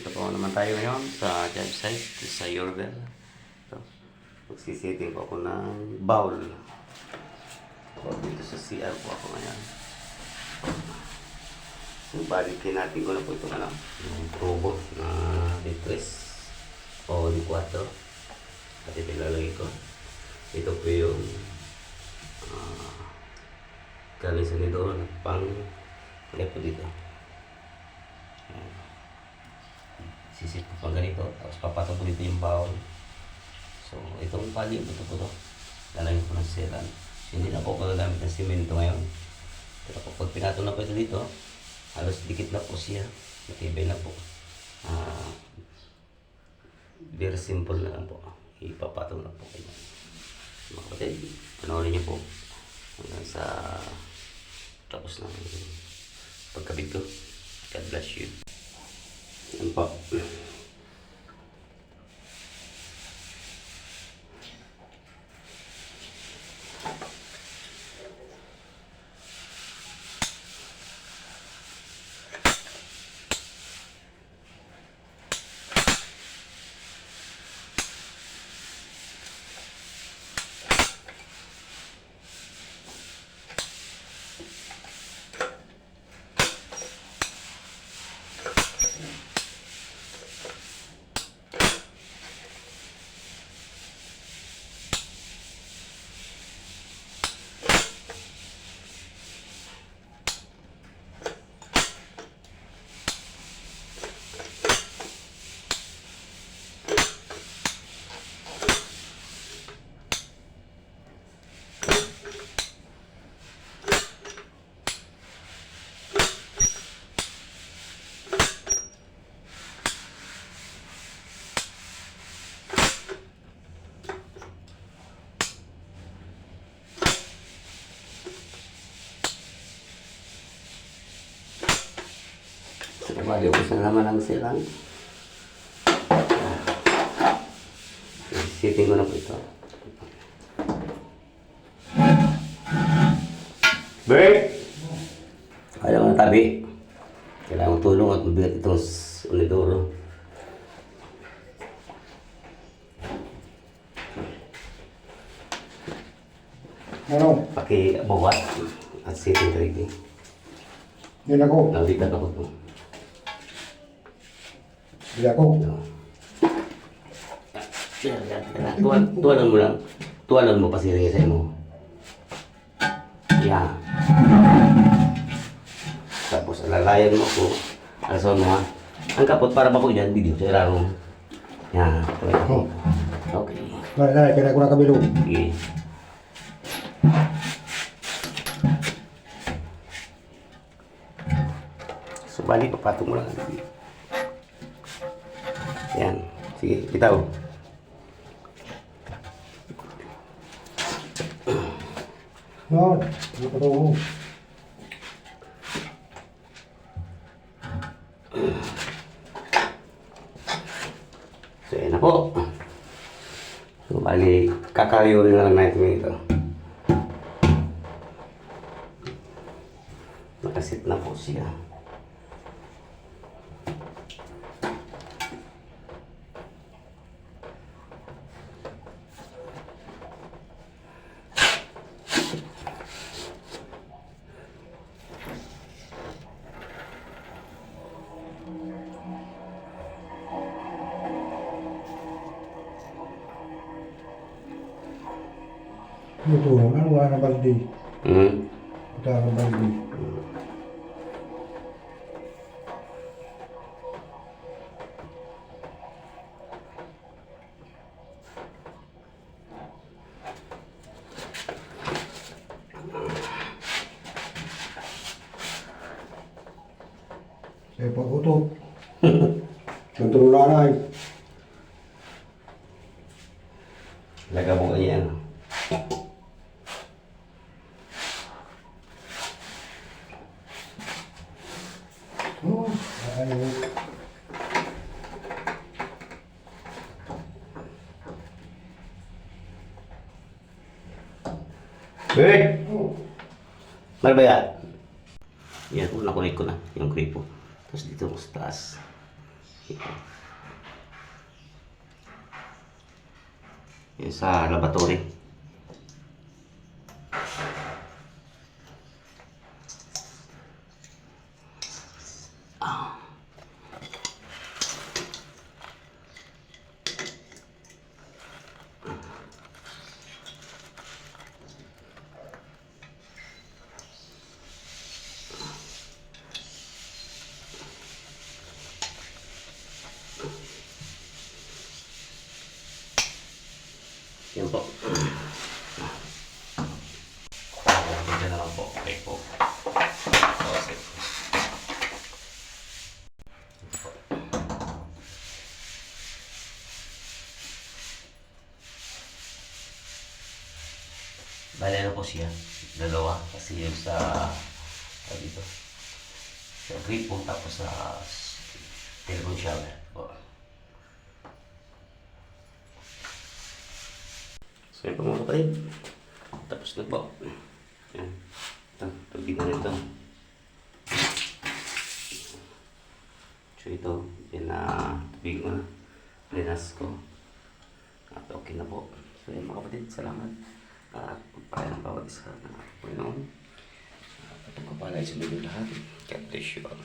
dito po naman tayo ngayon sa job site sa Yorvel. So, magsisitting po ako ng bowl. So, dito sa CR po ako ngayon. So, balikin natin ko na po itong yung tubo na D3 o D4. At ito ilalagay ko. Ito po yung galing sa nito pang po dito. Sisit ko pang ganito, tapos papatok ko dito yung bowl. So, itong pali, ito po to. Lalagyan ko ng selan. So, hindi na po magagamit ng simento ngayon. Pero pag pinatong na po ito dito, halos dikit na po siya. Matibay na po. Very simple na lang po. Ipapatong na po kayo. Mga kapatid, panoorin niyo po hanggang sa tapos ng pagkabit ko. God bless you. Yan po. Bali, ubos na naman ang silang. Sitting ko na po ito. Bert! Ayaw na tabi. Kailangan tulong at mabigat itong unidoro. Ano? Paki-bawat at sitting ready. Yan ako. Nabigat ako ito. Hindi ako. Tuwanan mo lang. Tuwanan mo pasiring sa mo. Yan. Tapos alalayan mo ko. Alason mo ha. Ang kapot para ba po dyan, bigyan sa ilarong. Yan. Okay. Dali, kaya ko na kabilo. Sige. So, bali, papatong mo lang. Yan. Sige, bitaw. No, hindi ko to. So, yan na po. So, bali, kakayurin na lang natin ito. Nakasit na po siya. Ito, ano wala na balde? Ito ang balde. Saya pag-utot. Nagtululanay. Laga mo ganyan. Oh, ayaw. Bird! Ano ba yan? Yan, nakunik ko na yung gripo. Tapos dito ko sa taas. Yung sa laboratory. Yan po. Yan na lang po. Okay po. Okay. Bale na po siya. Dalawa. Kasi yung sa dito. Sa gripo tapos sa telephone shower po. So yun po mga kapatid. Tapos na po. Yan. Ito. Tubig na ito. So ito. Tubig na. Plinas ko. At okay na po. So yun mga kapatid. Salamat. At pagpakain ng bawat isa ng Panginoon. At pagpapalay sa mga lahat. God bless you all.